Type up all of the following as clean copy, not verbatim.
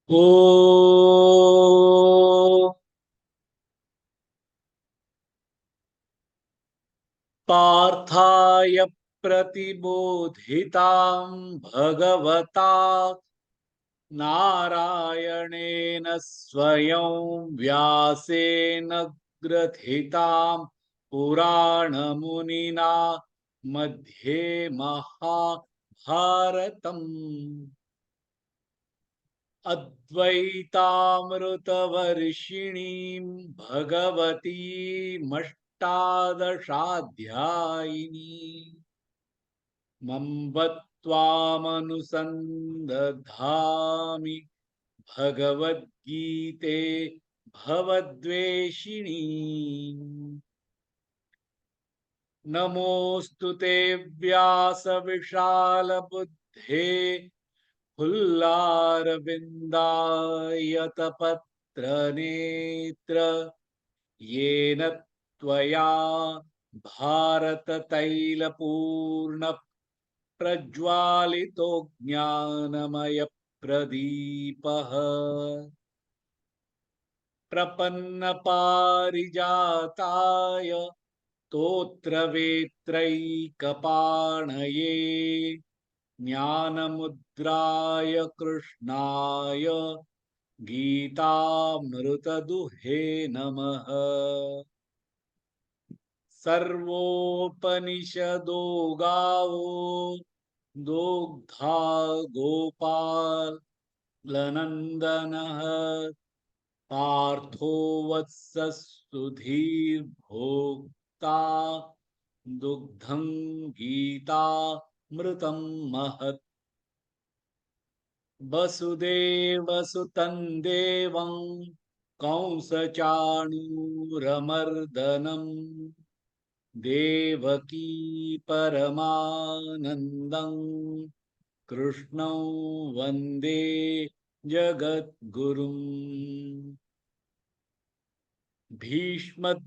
ओ पार्थाय प्रतिबोधितां भगवता नारायणेन स्वयं व्यासेन ग्रथितां पुराणमुनिना मध्ये महाभारतम् अद्वैतामृतवर्षिणीं भगवतीमष्टादशाध्यायिनी मम्बत्वामनुसन्दधामि भगवद्गीते भवद्वेषिणी। नमोऽस्तु ते व्यासविशालबुद्धे फुल्लारविन्दायतपत्रनेत्र येन त्वया भारततैलपूर्ण प्रज्वालितो ज्ञानमयप्रदीपः प्रपन्नपारिजाताय स्तोत्रवेत्रैकपाणये ज्ञानमुद्राय कृष्णाय गीतामृतदुहे नमः। सर्वोपनिषदो गावो दोग्धा गोपालनन्दनः पार्थो वत्सः सुधीर्भोक्ता दुग्धं गीतामृतं महत्। वसुदेवसुतं देवं कंसचाणूरमर्दनं देवकी परमानन्दं कृष्णं वन्दे जगद्गुरुम्। भीष्मद्रोणतटा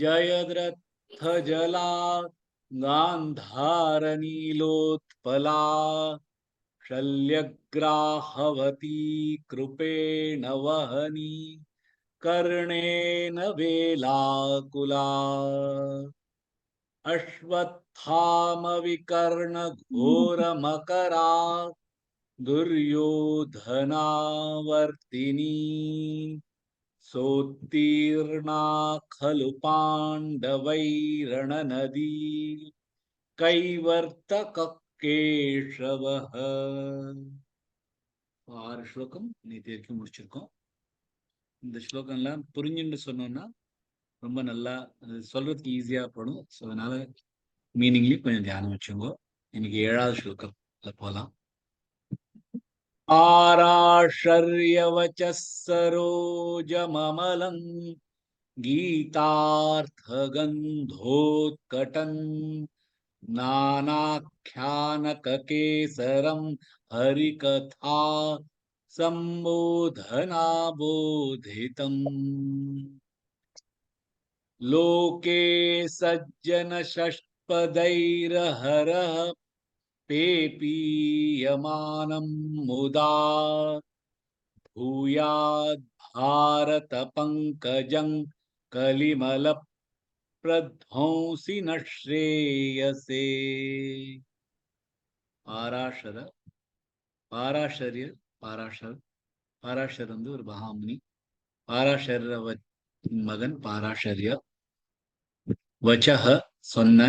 जयद्रथजला गान्धारनीलोत्पला शल्यग्राहवती कृपेण वहनी कर्णेन वेलाकुला अश्वत्थामविकर्णघोरमकरा दुर्योधनावर्तिनी सोत्तीर्णा खलु पाण्डवैरणनदी கைவர்த்தகேஷவஹ. ஆறு ஸ்லோகம் நேற்று வரைக்கும் முடிச்சிருக்கோம். இந்த ஸ்லோகம் எல்லாம் புரிஞ்சுன்னு சொன்னோம்னா ரொம்ப நல்லா சொல்றதுக்கு ஈஸியா படும். ஸோ அதனால மீனிங்லயும் கொஞ்சம் தியானம் வச்சுங்கோ. இன்னைக்கு 7வது ஸ்லோகம் போலாம். ஆராஷர்யவச்ச சரோஜமமலம் गीतार्थगन्धोत्कटन् नानाख्यानककेसरं हरिकथा सम्बोधनाबोधितम् लोके सज्जनषट्पदैरहरः पेपीयमानं मुदा भूयाद् भारतपङ्कजं कलिमलप्रध्वंसि न श्रेयसे. பாராஷர பாராஷரியர் பாராஷர் வந்து ஒரு மகாமுனி. பாராஷர மகன் பாராஷரியர். வச்சக சொன்ன,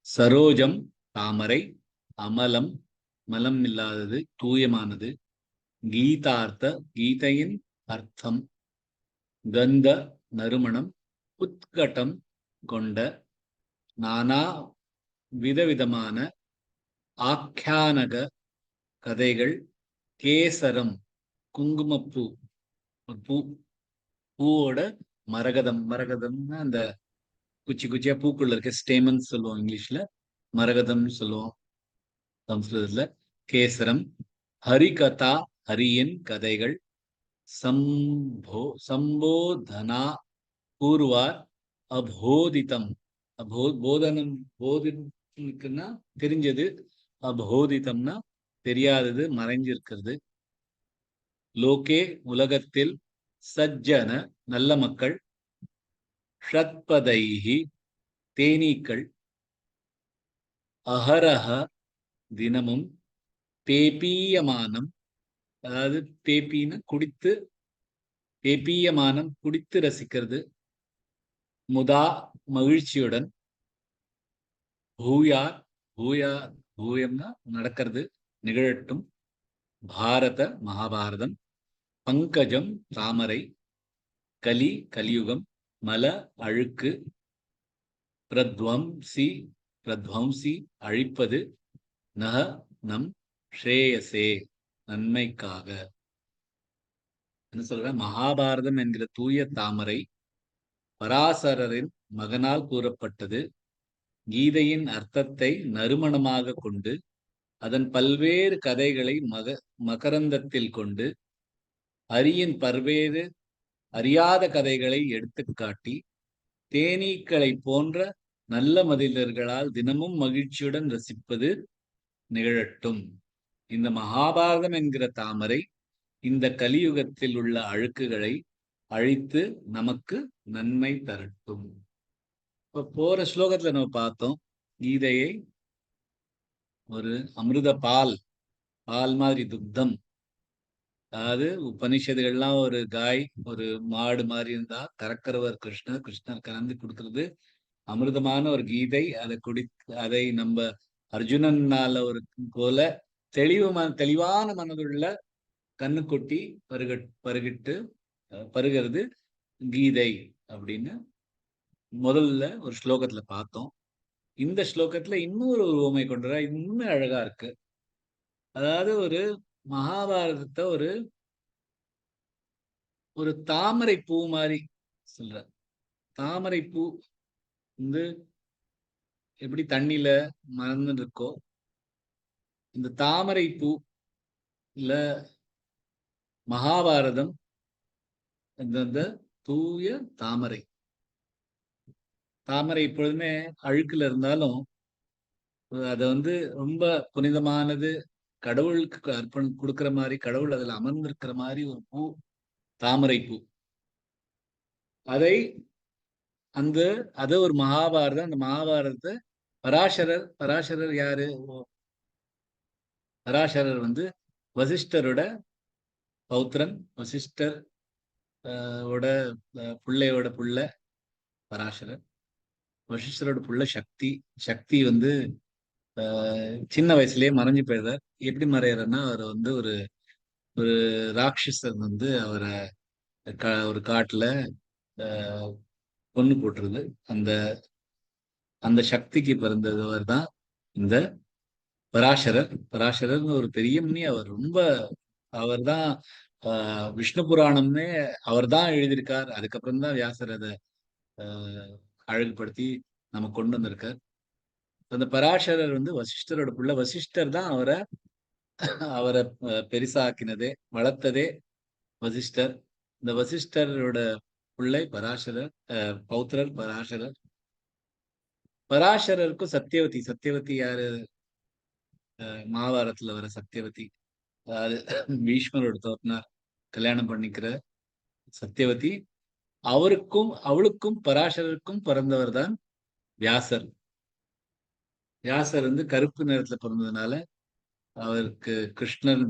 சரோஜம் தாமரை, அமலம் மலம் இல்லாதது தூயமானது, கீதார்த்த கீதையின் அர்த்தம், கந்த நறுமணம், உத்கட்டம் கொண்ட, நானா விதவிதமான ஆக்கியானக கதைகள், கேசரம் குங்குமப்பூ, பூ பூவோட மரகதம், மரகதம்னா அந்த குச்சி குச்சியா பூக்குள்ள இருக்க ஸ்டேமன் சொல்லுவோம் இங்கிலீஷ்ல, மரகதம் சொல்லுவோம் சம்ஸ்கிருதத்துல. கேசரம், ஹரிகதா ஹரியின் கதைகள், சம்போதனா கூறுவார், அபோதிதம் போதனம் போதிக்குன்னா தெரிஞ்சது, அபோதிதம்னா தெரியாதது மறைஞ்சிருக்கிறது. லோகே உலகத்தில் சஜ்ஜன நல்ல மக்கள், ஷத்பதைஹி தேனீக்கள், அஹரஹ தினமும், பேபீயமானம் அதாவது பேபின்னு குடித்து, பேபீயமானம் குடித்து ரசிக்கிறது, முதா மகிழ்ச்சியுடன், பூயா பூயா பூயம்னா நடக்கிறது, நிகழட்டும், பாரத மகாபாரதம், பங்கஜம் தாமரை, கலி கலியுகம், மல அழுக்கு, பிரத்வம்சி பிரத்வம்சி அழிப்பது, நக நம் ஸ்ரேயசே நன்மைக்காக. என்ன சொல்ற? மகாபாரதம் என்கிற தூய தாமரை பராசரரின் மகனால் கூறப்பட்டது. கீதையின் அர்த்தத்தை நறுமணமாக கொண்டு, அதன் பல்வேறு கதைகளை மகரந்தத்தில் கொண்டு, அரியின் பல்வேறு அறியாத கதைகளை எடுத்துக்காட்டி, தேனீக்களை போன்ற நல்ல மனிதர்களால் தினமும் மகிழ்ச்சியுடன் ரசிப்பது நிகழட்டும். இந்த மகாபாரதம் என்கிற தாமரை இந்த கலியுகத்தில் உள்ள அழுக்குகளை அழித்து நமக்கு நன்மை தரட்டும். இப்ப போற ஸ்லோகத்துல நம்ம பார்த்தோம், கீதையை ஒரு அமிர்த பால் மாதிரி துக்தம், அதாவது உபனிஷதுகள்லாம் ஒரு காய் ஒரு மாடு மாதிரி இருந்தா கறக்கிறவர் கிருஷ்ணர், கிருஷ்ணர் கலந்து கொடுக்கிறது அமிர்தமான ஒரு கீதை. அதை நம்ம அர்ஜுனனால ஒரு போல தெளிவான மனதுள்ள கண்ணு கொட்டி பருகிட்டு பருகிறது கீதை அப்படின்னு முதல்ல ஒரு ஸ்லோகத்துல பார்த்தோம். இந்த ஸ்லோகத்துல இன்னொரு உவமை கொண்டு இன்னுமே அழகா இருக்கு. அதாவது ஒரு மகாபாரதத்தை ஒரு தாமரை பூ மாதிரி சொல்ற. தாமரை பூ வந்து எப்படி தண்ணியில மறந்து இருக்கோ, இந்த தாமரை பூ இல்ல மகாபாரதம் இந்த தூய தாமரை. தாமரை எப்பொழுதுமே அழுக்குல இருந்தாலும் அதை ரொம்ப புனிதமானது, கடவுளுக்கு அர்ப்பணம் கொடுக்கிற மாதிரி, கடவுள் அதுல அமர்ந்திருக்கிற மாதிரி ஒரு பூ தாமரை பூ. அதை ஒரு மகாபாரதம். அந்த மகாபாரதத்தை பராசரர் யாரு? பராசரர் வசிஷ்டரோட பௌத்திரன், வசிஷ்டர் ஓட பிள்ளையோட புள்ள பராசரர். வசிஷ்டரோட புள்ள சக்தி சின்ன வயசுலயே மறைஞ்சு போயிடுறார். எப்படி மறையறன்னா, அவர் ஒரு ஒரு ராட்சசன் அவரை ஒரு காட்டுல கொன்னு போட்டுருது. அந்த அந்த சக்திக்கு பிறந்தவர் தான் இந்த பராசரர் ஒரு பெரிய முனி. அவர் தான் விஷ்ணு புராணம்னே அவர் தான் எழுதியிருக்கார். அதுக்கப்புறம் தான் வியாசர் அதை அழகுபடுத்தி நம்ம கொண்டு வந்திருக்கார். அந்த பராசரர் வசிஷ்டரோட புள்ள. வசிஷ்டர் தான் அவரை பெரிசாக்கினதே, வளர்த்ததே வசிஷ்டர். இந்த வசிஷ்டரோட பிள்ளை பராசரர், பௌத்திரர் பராசரர். பராசரருக்கும் சத்தியவதி யாரு? மகாபாரதத்துல வர சத்தியவதி, அதாவது பீஷ்மரோட தோற்னார் கல்யாணம் பண்ணிக்கிற சத்தியவதி. அவளுக்கும் பராசரருக்கும் பிறந்தவர் தான் வியாசர். வியாசர் கருப்பு நிறத்துல பிறந்ததுனால அவருக்கு கிருஷ்ணர்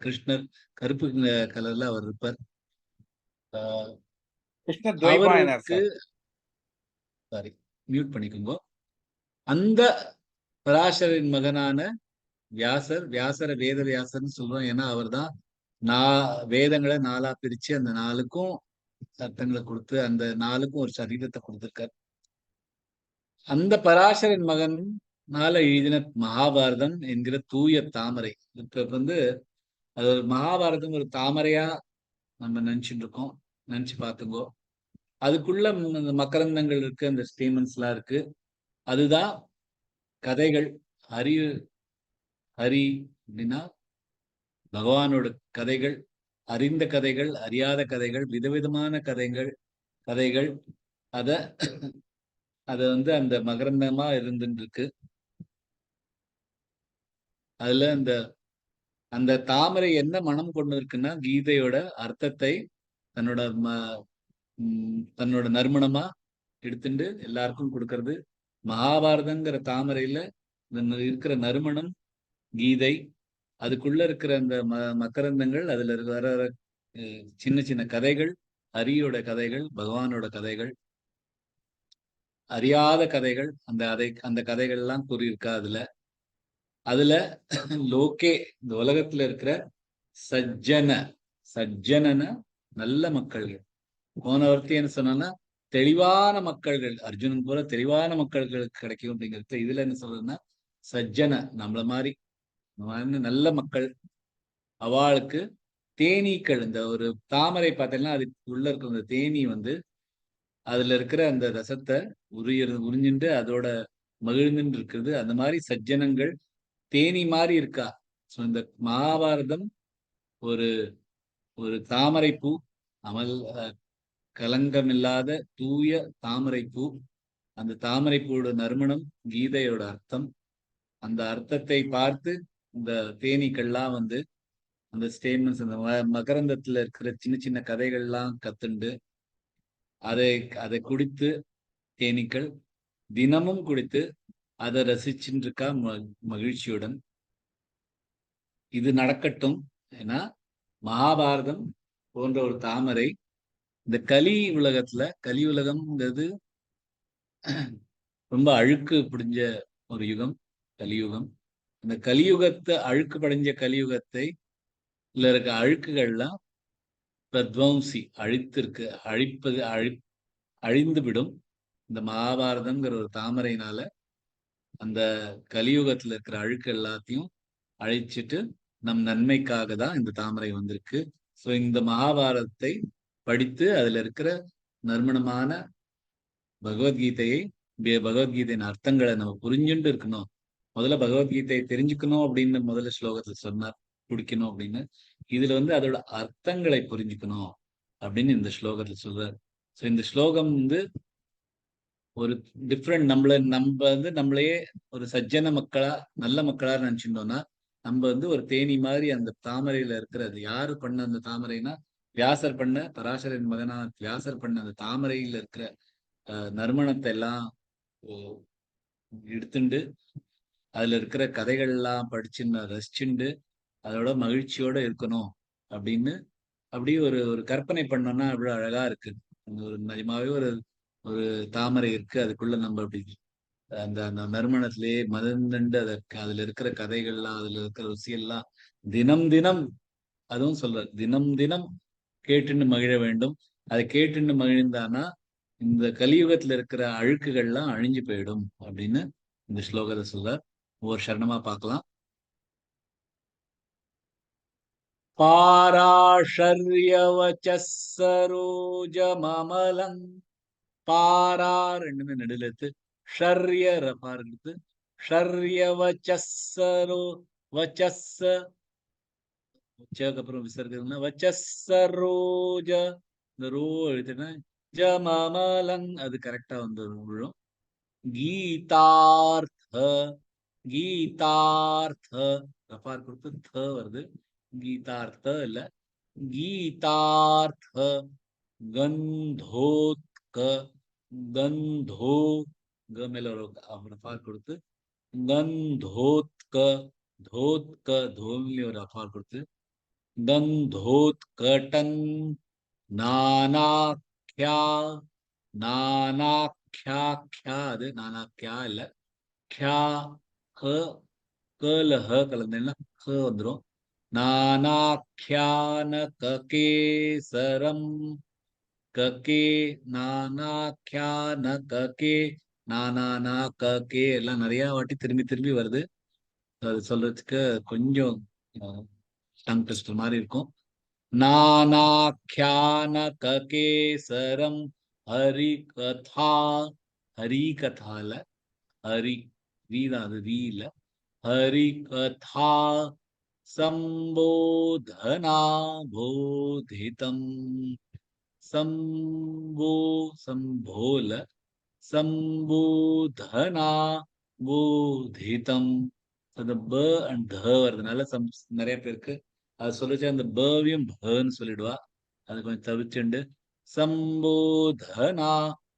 கிருஷ்ணர் கருப்பு கலர்ல அவர் இருப்பார். அவருக்கு சாரி மியூட் பண்ணிக்கோங்க. அந்த பராசரின் மகனான வியாசர வேத வியாசர்னு சொல்றோம். ஏன்னா அவர் தான் வேதங்களை 4ஆ பிரிச்சு அந்த 4க்கும் அர்த்தங்களை கொடுத்து அந்த 4க்கும் ஒரு சரீரத்தை கொடுத்திருக்கார். அந்த பராசரின் மகனால எழுதின மகாபாரதம் என்கிற தூய தாமரை. இப்ப அது ஒரு மகாபாரதம் ஒரு தாமரையா நம்ம நினைச்சுட்டு இருக்கோம். நினைச்சு பார்த்துங்கோ. அதுக்குள்ள மகரந்தங்கள் இருக்கு, அந்த ஸ்டேமன்ஸ் எல்லாம் இருக்கு. அதுதான் கதைகள். ஹரி அப்படின்னா பகவானோட கதைகள், அறிந்த கதைகள், அறியாத கதைகள், விதவிதமான கதைகள். அத அது வந்து அந்த மகரந்தமா இருந்துட்டு இருக்கு. அதுல அந்த தாமரை என்ன மனம் கொண்டு இருக்குன்னா, கீதையோட அர்த்தத்தை தன்னோட தன்னோட நறுமணமா எடுத்துட்டு எல்லாருக்கும் கொடுக்கறது. மகாபாரதங்கிற தாமரையில இருக்கிற நறுமணம் கீதை. அதுக்குள்ள இருக்கிற அந்த மகரந்தங்கள், அதுல வர சின்ன சின்ன கதைகள், ஹரியோட கதைகள், பகவானோட கதைகள், அறியாத கதைகள், அந்த கதைகள் எல்லாம் கூறியிருக்கா அதுல. அதுல லோகே, இந்த உலகத்துல இருக்கிற சஜ்ஜன, சஜ்ஜனன நல்ல மக்கள்கள். போன வார்த்தை என்ன சொன்னா, தெளிவான மக்கள்கள், அர்ஜுனன் போல தெளிவான மக்கள்களுக்கு கிடைக்கும் அப்படிங்கிறது. இதுல என்ன சொல்றதுன்னா, சஜ்ஜன நம்மள மாதிரி நல்ல மக்கள், அவளுக்கு தேனீக்கள், இந்த ஒரு தாமரை பார்த்தீங்கன்னா அதுக்கு உள்ள இருக்கிற அந்த தேனீ வந்து அதுல இருக்கிற அந்த ரசத்தை உறிஞ்சிட்டு அதோட மகிழ்ந்துட்டு இருக்குது. அந்த மாதிரி சஜ்ஜனங்கள் தேனி மாதிரி இருக்கா. ஸோ இந்த மகாபாரதம் ஒரு ஒரு தாமரை பூ, அமல் கலங்கமில்லாத தூய தாமரை பூ. அந்த தாமரை பூவோட நறுமணம் கீதையோட அர்த்தம். அந்த அர்த்தத்தை பார்த்து இந்த தேனீக்கள்லாம் வந்து அந்த ஸ்டேட்மெண்ட்ஸ், அந்த மகரந்தத்துல இருக்கிற சின்ன சின்ன கதைகள்லாம் கத்துண்டு அதை அதை குடித்து தேனீக்கள் தினமும் குடித்து அதை ரசிச்சுட்டு இருக்கா மகிழ்ச்சியுடன். இது நடக்கட்டும். ஏன்னா மகாபாரதம் போன்ற ஒரு தாமரை இந்த கலி உலகம்ங்கிறது ரொம்ப அழுக்கு பிடிஞ்ச ஒரு யுகம், கலியுகம். அந்த கலியுகத்தை அழுக்கு படைஞ்ச கலியுகத்தை இதுல இருக்க அழுக்குகள்லாம் பிரத்வம்சி அழித்திருக்கு, அழிந்து விடும். இந்த மகாபாரதம்ங்கிற ஒரு தாமரையினால அந்த கலியுகத்துல இருக்கிற அழுக்கு எல்லாத்தையும் அழிச்சிட்டு நம் நன்மைக்காக தான் இந்த தாமரை வந்திருக்கு. ஸோ இந்த மகாபாரதத்தை படித்து அதுல இருக்கிற நறுமணமான பகவத்கீதையை, பகவத்கீதையின் அர்த்தங்களை நம்ம புரிஞ்சுட்டு இருக்கணும். முதல்ல பகவத்கீதையை தெரிஞ்சுக்கணும் அப்படின்னு முதல்ல ஸ்லோகத்துல சொன்னார், குடிக்கணும் அப்படின்னு. இதுல வந்து அதோட அர்த்தங்களை புரிஞ்சுக்கணும் அப்படின்னு இந்த ஸ்லோகத்துல சொல்றார். ஸோ இந்த ஸ்லோகம் வந்து ஒரு டிஃப்ரெண்ட், நம்ம வந்து நம்மளையே ஒரு சஜ்ஜன மக்களா, நல்ல மக்களா நினைச்சிருந்தோம்னா, நம்ம வந்து ஒரு தேனி மாதிரி அந்த தாமரையில இருக்கிறது. யாரு பண்ண அந்த தாமரைனா, வியாசர் பண்ண, பராசரின் மகனா வியாசர் பண்ண அந்த தாமரையில இருக்கிற நறுமணத்தை எல்லாம் எடுத்துண்டு அதுல இருக்கிற கதைகள் எல்லாம் படிச்சுன்னு ரசிச்சுண்டு அதோட மகிழ்ச்சியோட இருக்கணும் அப்படின்னு அப்படியே ஒரு ஒரு கற்பனை பண்ணோம்னா அவ்வளவு அழகா இருக்கு. ஒரு நிஜமாவே ஒரு ஒரு தாமரை இருக்கு, அதுக்குள்ள நம்ம அப்படி அந்த அந்த நறுமணத்திலேயே மதந்துண்டு அதற்கு அதுல இருக்கிற கதைகள்லாம், அதுல இருக்கிற ருசியெல்லாம் தினம் தினம், அதுவும் சொல்றார், தினம் தினம் கேட்டுன்னு மகிழ வேண்டும். அதை கேட்டுன்னு மகிழ்ந்தானா இந்த கலியுகத்துல இருக்கிற அழுக்குகள்லாம் அழிஞ்சு போயிடும் அப்படின்னு இந்த ஸ்லோகத்தை சொல்றார். ஒவ்வொரு சரணமா பார்க்கலாம். பாராஷர்யவச்ச சரோஜமமலம், பாரா ரெண்டுமே நடுலத்து, ஷர்ய ரபார்த்து, ஷர்யவச்சஸ்ஸரோ வச்சஸ்ஸ, உச்சக்கு அப்புறம் விசர்க்கம்னா வச்சஸ்ஸரோஜ, இந்த ரோ எழுத்துனா ஜமமலங், அது கரெக்டா வந்து விழும். கீதார்த்த, கீதார்த்த ரபார் கொடுத்து த வருது, கீதார்த்த இல்ல, गीतार्थ, गंधोत्क, गंधो ग மேல ஒரு அஃபார் கொடுத்து गंधोत्क, धोत्क धोमिले ஒரு அஃபார் கொடுத்து गंधोत्कटन, नानाख्या, नानाख्या ख्या, அது நானாக்யா இல்ல, ख्या க கல ஹ கலந்தேன்னா க வந்துரும். नानाख्यानककेसरं, कके नानाख्यानकके, நானா கே எல்லாம் நிறைய வாட்டி திரும்பி திரும்பி வருது. அது சொல்றதுக்கு கொஞ்சம் டங் ட்விஸ்டர் மாதிரி இருக்கும். நானாख्यानककेसरं ஹரி கதா, ஹரி கதா இல்ல, ஹரி வி தான், அது வி இல்ல, ஹரி கதா संबोधना बोधितम, संबो संभोल சம்பூதனா பூதிதம். அந்த ப அண்ட் த வருதுனால நிறைய பேருக்கு அது சொல்லிச்சு அந்த பவையும் பன்னு சொல்லிடுவா. அது கொஞ்சம் தவிச்சுண்டு சம்போதனா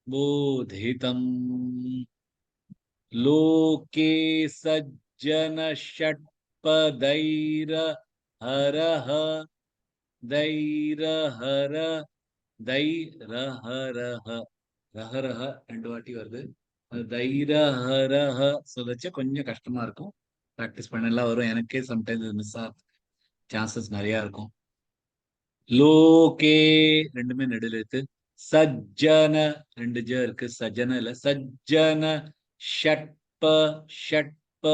போதிதம். லோகே சஜ்ஜன ஷட்பதைர ஹரஹ தைரஹர தைரஹரஹ ரஹரஹ 2 வாட்டி வருது. அது தைரஹரஹ சொல்லச்ச கொஞ்சம் கஷ்டமா இருக்கும். பிராக்டிஸ் பண்ணலாம் வரும். எனக்கே சம்டைம்ஸ் மிஸ் ஆக சான்சஸ் நிறைய இருக்கும். லோகே ரெண்டுமே நடுல இருக்கு. சஜ்ஜன 2 ஜ இருக்கு. சஜ்ஜன இல்ல சஜ்ஜன ஷட்ப ஷட்ப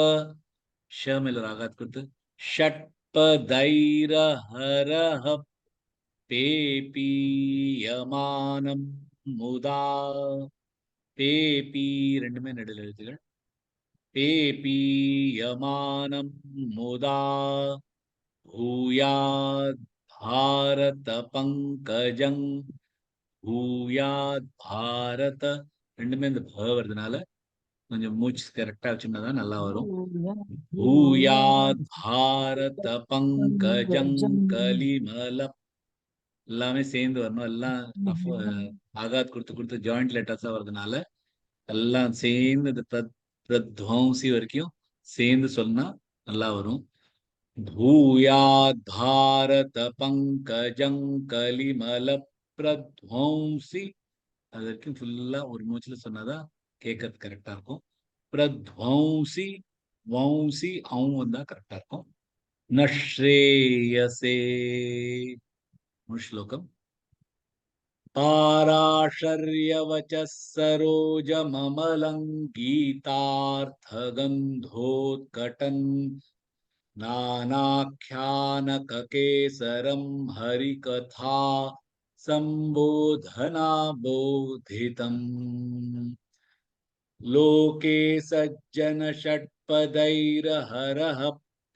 ஷ மேல ராகாத் கொடுத்து ஷட்ப தைர ஹரஹ பேபீயமானம் முதா. பேபி ரெண்டுமே நடுல எழுத்துகள். பேபீயமானம் முதா பூயாத் பாரத பங்கஜம். பூயாத் பாரத ரெண்டுமே இந்த ப வருதுனால கொஞ்சம் மூச்சு கரெக்டா வச்சுருந்தாதான் நல்லா வரும். பூயாத் பாரத பங்கஜம் கலிமல எல்லாமே சேர்ந்து வரணும். எல்லாம் ஆகாத் கொடுத்து ஜாயிண்ட் லெட்டர்ஸா வருதுனால எல்லாம் சேர்ந்து இந்த பிரத்வம்சி வரைக்கும் சேர்ந்து சொன்னா நல்லா வரும். பூயாத் பாரத பங்கஜம் கலிமல பிரத்வம்சி. அது வரைக்கும் ஃபுல்லா ஒரு மூச்சுல சொன்னாதான் கேட்கறது கரெக்டா இருக்கும். பிரத்வம்சி வம்சி அவங்க வந்தா கரெக்டா இருக்கும். நஸ்ரேயசே ஸ்லோகம். पाराशर्यवचः सरोजममलङ्गीतार्थगन्धोत्कटन् नानाख्यानककेसरं हरिकथा सम्बोधना बोधितम्. लोके सज्जन षट्पदैरहरः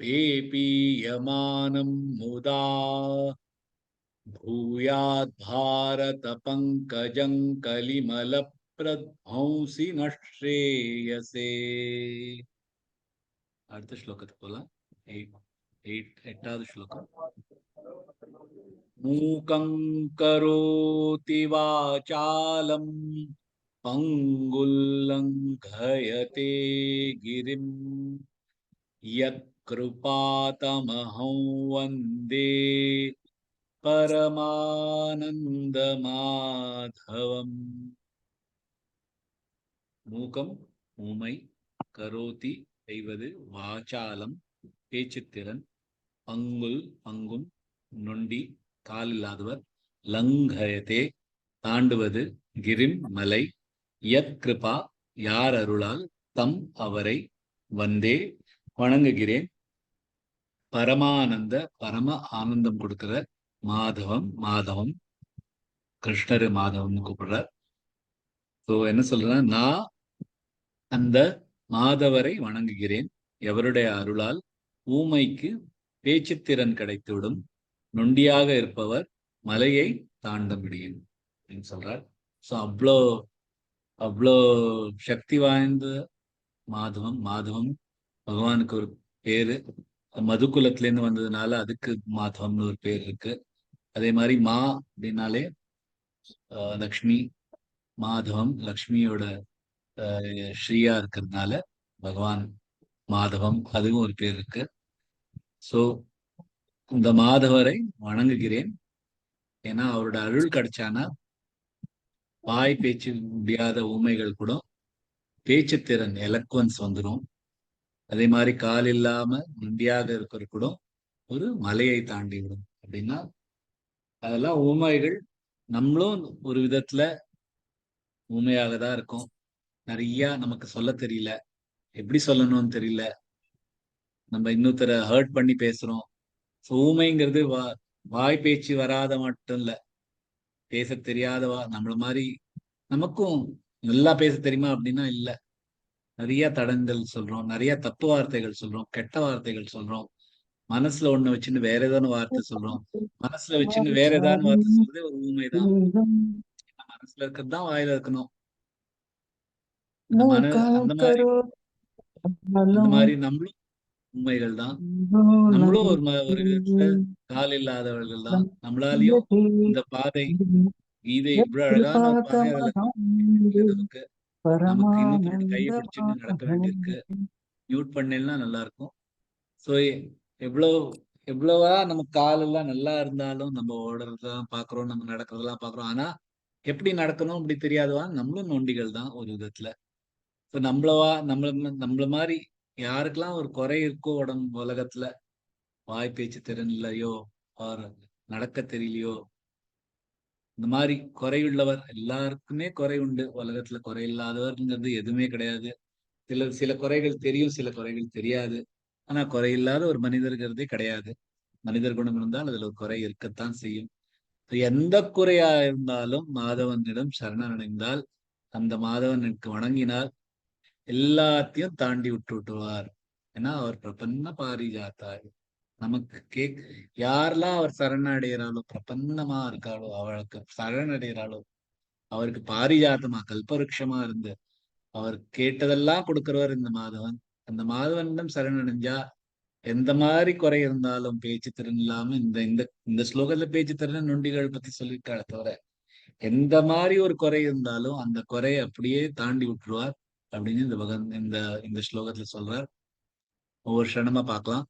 पेपीयमानं मुदा भूयात् भारत पंकजं कलिमल प्रध्वंसी नश्रेयसे. அடுத்த ஸ்லோகத்துக்கு போலாம். 8வது ஸ்லோகம். மூகம் கரோதி வாசாலம் பங்குல்லங்கயதே கிரிம் யத்கிருபாதமஹம் வந்தே பரமானந்தமாதவம். மூகம் ஊமை, கரோதி செய்வது, வாசாலம் பேச்சுத்திறன், பங்குல் பங்கும் நொண்டி காலில்லாதவர், லங்கயதே தாண்டுவது, கிரிம் மலை, யத் கிருபா யார் அருளால், தம் அவரை, வந்தே வணங்குகிறேன், பரமானந்த பரம ஆனந்தம் கொடுக்கிற மாதவம். மாதவம் கிருஷ்ணர் மாதவம்னு கூப்பிடுறார். ஸோ என்ன சொல்றேன்னா, நான் அந்த மாதவரை வணங்குகிறேன். எவருடைய அருளால் ஊமைக்கு பேச்சுத்திறன் கிடைத்துவிடும், நொண்டியாக இருப்பவர் மலையை தாண்ட முடியும் அப்படின்னு சொல்றார். ஸோ அவ்வளோ சக்தி வாய்ந்த மாதவம். மாதவம் பகவானுக்கு ஒரு பேரு. மதுக்குலத்திலேருந்து வந்ததுனால அதுக்கு மாதவம்னு ஒரு பேர் இருக்கு. அதே மாதிரி மா அப்படின்னாலே லக்ஷ்மி, மாதவம் லக்ஷ்மியோட ஸ்ரீயா இருக்கிறதுனால பகவான் மாதவம், அதுவும் ஒரு பேர் இருக்கு. ஸோ இந்த மாதவரை வணங்குகிறேன். ஏன்னா அவரோட அருள் கிடைச்சானா வாய் பேச்சு முடியாத ஊமைகள் கூட பேச்சுத்திறன் எலக்வன்ஸ் வந்துடும். அதே மாதிரி கால் இல்லாம நொண்டியாக இருக்கிற கூட ஒரு மலையை தாண்டி விடும். அப்படின்னா அதெல்லாம் ஊமைகள். நம்மளும் ஒரு விதத்துல ஊமையாக தான் இருக்கும். நிறைய நமக்கு சொல்ல தெரியல, எப்படி சொல்லணும்னு தெரியல, நம்ம இன்னொருத்தரை ஹர்ட் பண்ணி பேசுறோம். ஊமைங்கிறது வாய் பேச்சு வராத மட்டும் இல்ல, பேச தெரியாதவா. நம்மள மாதிரி நமக்கும் நல்லா பேச தெரியுமா அப்படின்னா இல்ல. நிறைய தடங்கள் சொல்றோம், நிறைய தப்பு வார்த்தைகள் சொல்றோம், கெட்ட வார்த்தைகள் சொல்றோம். மனசுல ஒண்ணு வச்சுன்னு வேற ஏதாவது வார்த்தை சொல்றோம். மனசுல வச்சுன்னு வேற ஏதாவது வார்த்தை சொல்றதே ஒரு ஊமைதான். மனசுல இருக்கிறது தான் வாயில இருக்கணும். அந்த அந்த மாதிரி நம்மளும் உண்மைகள் தான். நம்மளும் ஒரு விதத்துல கால் இல்லாதவர்கள் தான். நம்மளாலையும் இந்த பாதை, கீதை இவ்வளவு அழகான ஒரு பாதை, அதுல அளவுக்கு நமக்கு இன்னும் தன்னோட கையை பிடிச்சுன்னு நடக்க வேண்டியிருக்கு. மியூட் பண்ணேன்னா நல்லா இருக்கும். ஸோ எவ்வளோ எவ்வளவா நம்ம கால் எல்லாம் நல்லா இருந்தாலும் நம்ம ஓடுறதெல்லாம் பாக்குறோம், நம்ம நடக்கிறதெல்லாம் பாக்குறோம். ஆனா எப்படி நடக்கணும் அப்படி தெரியாதவா நம்மளும் நொண்டிகள் தான் ஒரு விதத்துல. ஸோ நம்மள மாதிரி யாருக்கெல்லாம் ஒரு குறை இருக்கோ உடம்பு உலகத்துல, வாய் பேச்சு திறன் இல்லையோ, ஆர் நடக்க தெரியலையோ, இந்த மாதிரி குறையுள்ளவர் எல்லாருக்குமே குறை உண்டு. உலகத்துல குறை இல்லாதவர்ங்கிறது எதுவுமே கிடையாது. சில குறைகள் தெரியும், சில குறைகள் தெரியாது. ஆனா குறை இல்லாத ஒரு மனிதர்கிறதே கிடையாது. மனிதர் குணம் இருந்தால் அதுல ஒரு குறை இருக்கத்தான் செய்யும். எந்த குறையா இருந்தாலும் மாதவனிடம் சரணடைந்தால், அந்த மாதவனுக்கு வணங்கினால் எல்லாத்தையும் தாண்டி விட்டுவார். ஏன்னா அவர் பிரபன்ன பாரிஜாத்தார். நமக்கு யாரெல்லாம் அவர் சரணடைகிறாளோ, பிரபன்னமா இருக்காளோ, அவளுக்கு சரணடைகிறாளோ, அவருக்கு பாரிஜாத்தமா கல்பருஷமா இருந்து அவர் கேட்டதெல்லாம் கொடுக்கிறவர் இந்த மாதவன். அந்த மாதவனிடம் சரணடைஞ்சா எந்த மாதிரி குறை இருந்தாலும் பேச்சு திறன் இல்லாம இந்த இந்த இந்த ஸ்லோகத்துல பேச்சு திறன் நொண்டிகள் பத்தி சொல்லியிருக்காளே தவிர எந்த மாதிரி ஒரு குறை இருந்தாலும் அந்த குறையை அப்படியே தாண்டி விட்டுருவார் அப்படின்னு இந்த இந்த ஸ்லோகத்துல சொல்றார். ஒவ்வொரு க்ஷணமா பார்க்கலாம்.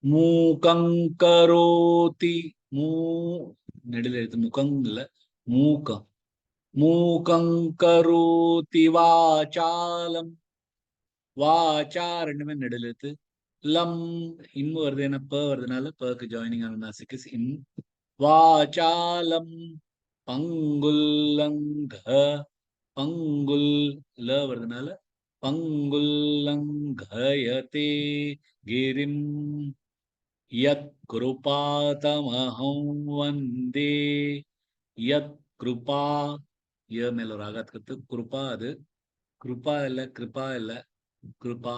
மூகங்கரோதி மூ நெடில் எழுத்து முகம் இல்ல மூக்கம். மூகங்கரோதி வாசாலம். வாச்சா ரெண்டுமே நெடில் எழுத்து. லம் இம்மு வருது, ஏன்னா ப வருதுனால பக்கு ஜாயினிங் ஆன நாசிக்கு இம். வாசாலம் பங்குல்லங்க. பங்குல் ல வருதுனால பங்குல்லங்கயதே கிரிம். யத் கிருபாதமஹம் வந்தே. யத் கிருபா ய மேல ஒரு ஆகாத்துக்கு கிருபா, அது கிருபா இல்ல, கிருபா இல்ல, கிருபா.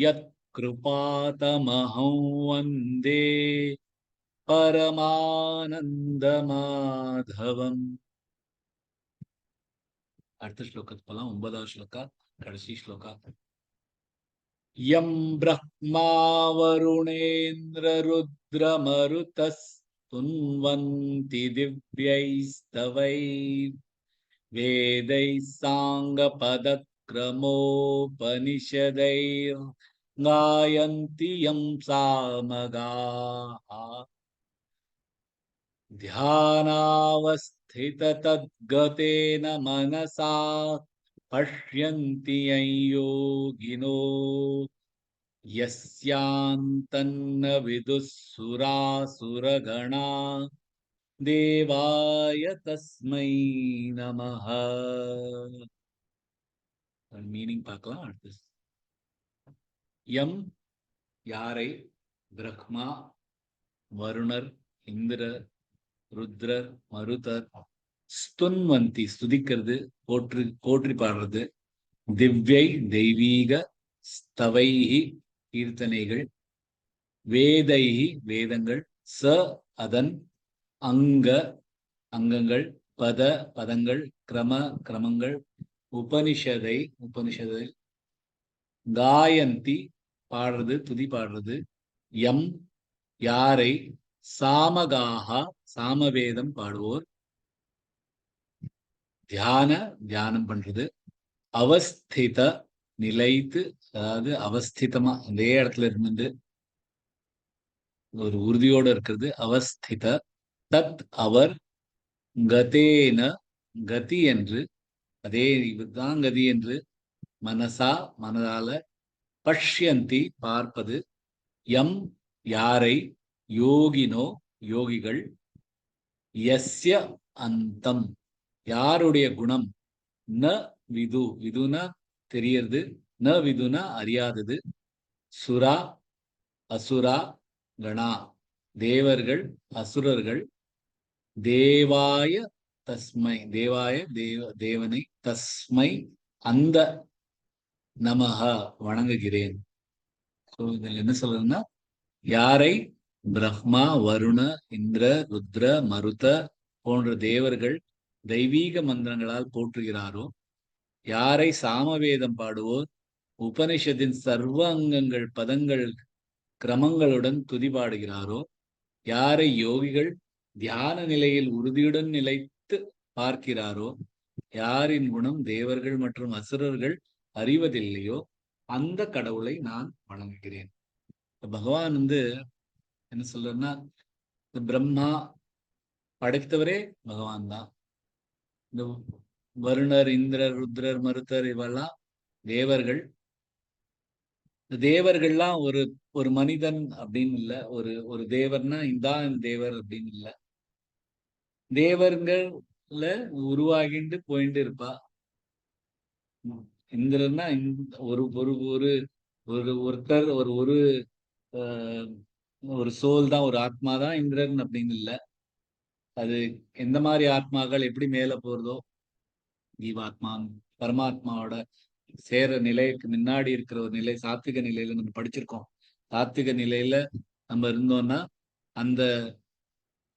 யத் கிருபாதமஹம் வந்தே பரமானந்த மாதவம். அடுத்த ஸ்லோகத்துக்கு போலாம். 9வது ஸ்லோகா, கடைசி ஸ்லோகா. யம் பிரம்மா வருணேந்திர ருத்ர மருதஸ் துன்வந்தி திவ்யைஸ்தவை வேதை சாங்க பதக்ரமோபனிஷதைர் காயந்தி யம் சாமகாஹ ध्यानावस्थित तद्गतेन मनसा पश्यन्ति यं योगिनो यस्यान्तन्न विदुः सुरासुरगणा देवाय तस्मै नमः. மீனிங் பார்க்கலாம். அடுத்து யம் யாரை, பிரம்மா வருணர் இந்திரர் ருத்ரர் மருதர் ஸ்துன்வந்தி ஸ்துதிக்கிறது, போற்றி பாடுறது, திவ்யை தெய்வீக ஸ்தவைஹி கீர்த்தனைகள், வேதைஹி வேதங்கள், ச அதன், அங்க அங்கங்கள், பத பதங்கள், கிரம கிரமங்கள், உபனிஷதை உபனிஷதை, காயந்தி பாடுறது துதி பாடுறது, யம் யாரை, சாமகாஹா சாமவேதம் பாடுவோர், தியானம் பண்றது, அவஸ்தித நிலைத்து, அதாவது அவஸ்திதமா அதே இடத்துல இருந்து ஒரு உறுதியோடு இருக்கிறது, அவஸ்தித, தத் அவர், கதேன கதி என்று, அதே இதுதான் கதி என்று, மனசா மனதால, பஷ்யந்தி பார்ப்பது, யம் யாரை, யோகினோ யோகிகள், யஸ்ய அந்தம் யாருடைய குணம், ந விது விதுனா தெரியறது, ந விதுனா அறியாதது, சுரா அசுரா கணா தேவர்கள் அசுரர்கள், தேவாய தஸ்மை தேவாய தேவனை, தஸ்மை அந்த, நமஹ வணங்குகிறேன். இதில் என்ன சொல்றதுன்னா, யாரை பிரம்மா வருண இந்திர ருத்ர மருத போன்ற தேவர்கள் தெய்வீக மந்திரங்களால் போற்றுகிறாரோ, யாரை சாமவேதம் பாடுவோர் உபனிஷத்தின் சர்வ அங்கங்கள் பதங்கள் கிரமங்களுடன் துதிபாடுகிறாரோ, யாரை யோகிகள் தியான நிலையில் உறுதியுடன் நிலைத்து பார்க்கிறாரோ, யாரின் குணம் தேவர்கள் மற்றும் அசுரர்கள் அறிவதில்லையோ, அந்த கடவுளை நான் வணங்குகிறேன். பகவான் என்ன சொல்றேன்னா, பிரம்மா படைத்தவரே பகவான் தான். இந்த வருணர், இந்திரர், ருத்ரர், மருத்தர் இவெல்லாம் தேவர்கள். தேவர்கள்லாம் ஒரு ஒரு மனிதன் அப்படின்னு இல்ல. ஒரு ஒரு தேவர்னா இதான் தேவர் அப்படின்னு இல்ல. தேவர்கள்ல உருவாகிட்டு போயிட்டு இருப்பா. இந்திரன்னா ஒரு ஒரு ஒரு ஒரு ஒருத்தர் ஒரு ஒரு ஒரு சோல் தான், ஒரு ஆத்மா தான் இந்திரன் அப்படின்னு இல்ல. அது எந்த மாதிரி ஆத்மாக்கள் எப்படி மேல போறதோ, ஜீவாத்மா பரமாத்மாவோட சேர நிலைக்கு முன்னாடி இருக்கிற ஒரு நிலை சாத்விக நிலையில நம்ம படிச்சிருக்கோம். சாத்விக நிலையில நம்ம இருந்தோம்னா அந்த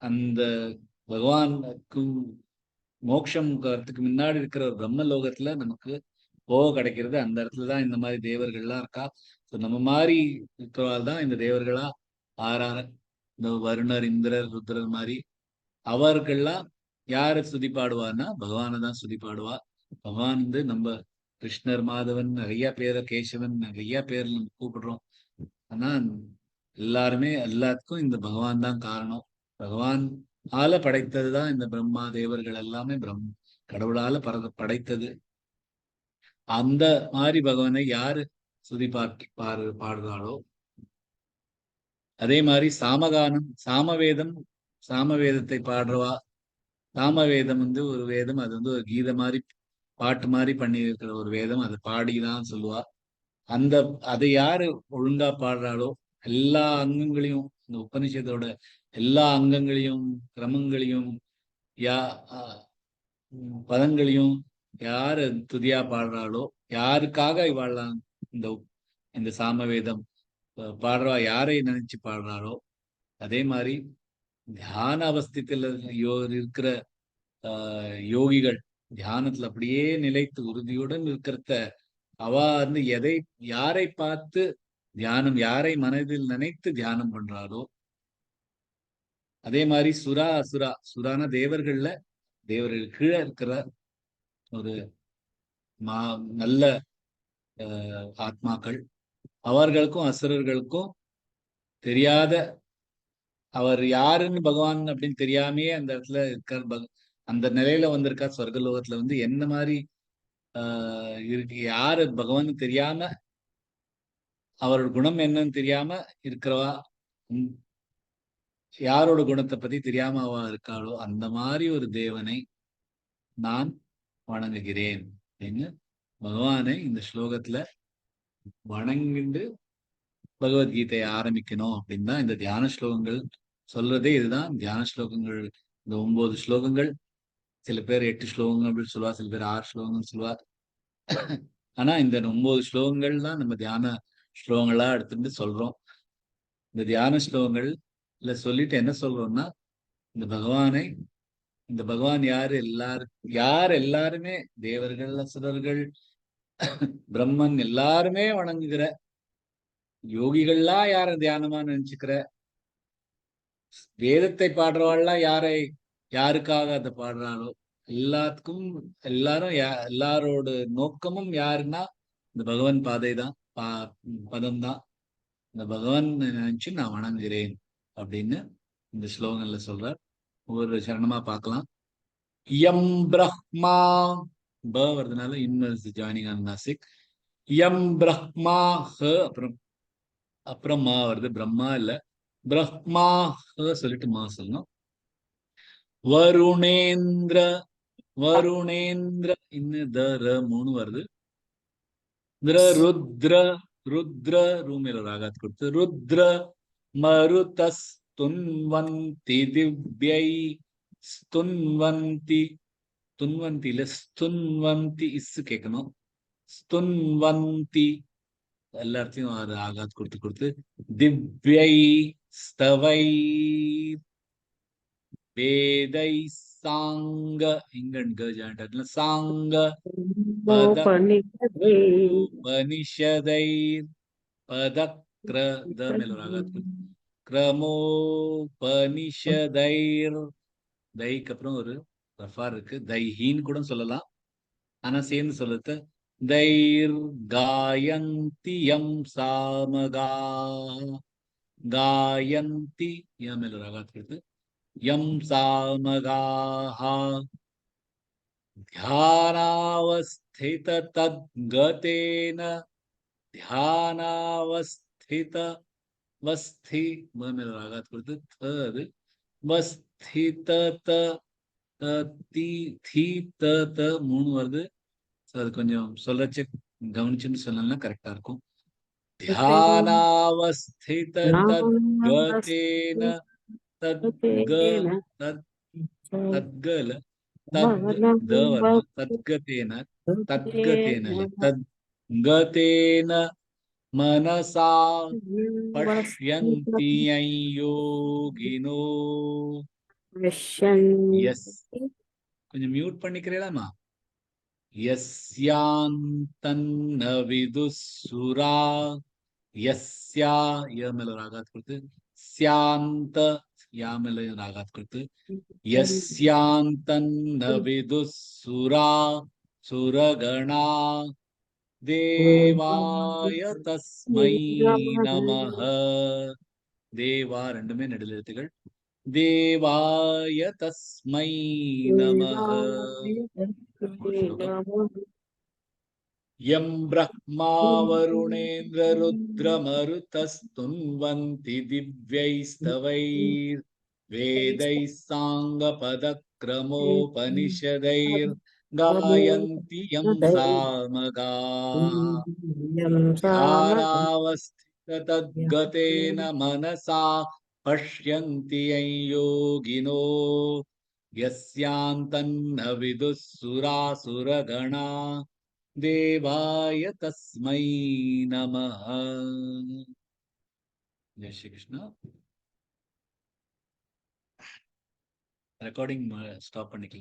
அந்த பகவானுக்கு மோட்சம் வரத்துக்கு முன்னாடி இருக்கிற ஒரு பிரம்ம லோகத்துல நமக்கு போக கிடைக்கிறது. அந்த இடத்துலதான் இந்த மாதிரி தேவர்கள்லாம் இருக்கா. ஸோ நம்ம மாதிரி இருக்கிறவாள் தான் இந்த தேவர்களா ஆறார இந்த வருணர், இந்திரர், ருத்ரர் மாதிரி அவர்கள்லாம் யாரை ஸ்துதி பாடுவார்னா பகவானை தான் ஸ்துதி பாடுவா. பகவான் நம்ம கிருஷ்ணர், மாதவன் நிறைய பேரை, கேசவன் நிறைய பேர் நம்ம கூப்பிடுறோம். ஆனா எல்லாருமே எல்லாத்துக்கும் இந்த பகவான் தான் காரணம். பகவான் ஆல படைத்ததுதான் இந்த பிரம்மா தேவர்கள் எல்லாமே கடவுளால படைத்தது. அந்த மாதிரி பகவானை யாரு ஸ்துதி பாடுறாளோ, அதே மாதிரி சாமகானம், சாமவேதத்தை பாடுறவா. சாமவேதம் ஒரு வேதம். அது ஒரு கீத மாதிரி பாட்டு மாதிரி பண்ணி இருக்கிற ஒரு வேதம். அதை பாடிதான் சொல்லுவா. அதை யாரு ஒழுங்கா பாடுறாளோ, எல்லா அங்கங்களையும், இந்த உபனிஷத்தோட எல்லா அங்கங்களையும், கிரமங்களையும், யா பதங்களையும் யாரு துதியா பாடுறாளோ, யாருக்காக இவாழலாம் இந்த இந்த சாமவேதம் பாடுறவா யாரை நினைச்சு பாடுறாளோ, அதே மாதிரி தியான அவஸ்தத்துல இருக்கிற யோகிகள் தியானத்துல அப்படியே நிலைத்து உறுதியுடன் இருக்கிறத அவ யாரை பார்த்து தியானம், யாரை மனதில் நினைத்து தியானம் பண்றாரோ, அதே மாதிரி சுரான தேவர்கள் கீழே இருக்கிற ஒரு நல்ல ஆத்மாக்கள். அவர்களுக்கும் அசுரர்களுக்கும் தெரியாத, அவர் யாருன்னு பகவான் அப்படின்னு தெரியாமையே அந்த இடத்துல இருக்கார். அந்த நிலையில வந்திருக்கார். சொர்க்கலோகத்துல என்ன மாதிரி இருக்கு, யாரு பகவான் தெரியாம, அவரோட குணம் என்னன்னு தெரியாம இருக்கிறவா, யாரோட குணத்தை பத்தி தெரியாம அவ இருக்காளோ, அந்த மாதிரி ஒரு தேவனை நான் வணங்குகிறேன் அப்படின்னு பகவானை இந்த ஸ்லோகத்துல வணங்கிண்டு பகவத்கீதையை ஆரம்பிக்கணும் அப்படின்னு தான் இந்த தியான ஸ்லோகங்கள் சொல்றதே. இதுதான் தியான ஸ்லோகங்கள். இந்த 9 ஸ்லோகங்கள், சில பேர் 8 ஸ்லோகங்கள் அப்படின்னு சொல்லுவா, சில பேர் 6 ஸ்லோகங்கள் சொல்லுவா. ஆனா இந்த 9 ஸ்லோகங்கள் தான் நம்ம தியான ஸ்லோகங்களா எடுத்துட்டு சொல்றோம். இந்த தியான ஸ்லோகங்கள்ல சொல்லிட்டு என்ன சொல்றோம்னா, இந்த பகவான் யார் எல்லாருமே தேவர்கள், அசுரர்கள், பிரம்மன் எல்லாருமே வணங்குகிற யோகிகள்லாம் யார தியானமா நினைச்சுக்கிற, வேதத்தை பாடுறவாள்லாம் யாருக்காக அதை பாடுறாளோ, எல்லாத்துக்கும் எல்லாரோட நோக்கமும் யாருன்னா இந்த பகவான் பாதை தான், பதம் தான். இந்த பகவான் நினைச்சு நான் வணங்குகிறேன் அப்படின்னு இந்த ஸ்லோகங்கள்ல சொல்றார். ஒவ்வொரு சரணமா பார்க்கலாம். யம் பிரம்மா, ப வருதுனால இன்வெர்ஸ் ஜாயினிங் ஆன் நாசிக். யம் பிரம்மா, அப்புறம் மா வருது. பிரம்மா இல்ல, பிரம்மா சொல்லிட்டு மா சொல்லணும். வருணேந்திர, வருணேந்திர இன்னும் ர 3 வருது. ருத்ர, ருத்ர ரூமேல ராகாத் கொடுத்து ருத்ர மருதஸ் துன்வந்தி திவ்யை ஸ்துன்வந்தி, துன்வந்தில ஸ்துன்வந்தி கேட்கணும். ஸ்துன்வந்தி எல்லா இடத்தையும் ஆகாத் கொடுத்து திவ்யை ஸ்தவை வேதை சாங்க இங்கன் க ஜாயிண்ட் சாங்க பத உபனிஷதைர் பதக்ர த மேல ராகாத் கிரமோபனிஷதைர் தைக்கு அப்புறம் ஒரு ரஃபார் இருக்கு. தைஹீன்னு கூட சொல்லலாம். ஆனா சேர்ந்து சொல்லுது தைர் காயந்தியம் சாமகா காயந்தி யா மேல ராகாத் இருக்கு. யம் சாமகாஹ ध्यानावस्थित तद्गतेन ध्यानावस्थित வஸ்தி மேல ராகாத் கொடுத்து அது வஸ்தித தி தி த த 3 வருது. அது கொஞ்சம் சொல்லச்சு கவனிச்சுன்னு சொன்னா கரெக்டா இருக்கும். தியானாவஸ்தித தத்கதேன தத்க தத்கல தத் த வரணும். தத்கதேன தத்கதேன தத்கதேன மனசா பஷ்யந்தி யோகினோ. எஸ் கொஞ்சம் மியூட் பண்ணிக்கிறீங்களாமா? யஸ்யாந்தன்ன விதுசுரா யஸ்யா ய மேல ராகாத் கொடுத்து ஸ்யாந்த யா மேல ராகாத் கொடுத்து யஸ்யாந்தன்ன விதுசுரா சுரகணா தேவாய தஸ்மை நமஹ. தேவா ரெண்டுமே நெடில் எழுத்துகள். தேவாய தஸ்மை நமஹ. யம் பிரம்மா வருணேந்திர ருத்ரமருதஸ்துன்வந்தி திவ்யைஸ்தவைர் வேதைः சாங்கபதக்ரமோபனிஷதைர் गायन्ति यं सामगाः ध्यानावस्थिततद्गतेन मनसा पश्यन्ति यं योगिनो यस्यान्तन्न विदुः सुरासुरगणा देवाय तस्मै नमः. जय श्री कृष्ण. ரெக்கார்டிங் ஸ்டாப் பண்ணிக்கலாம்.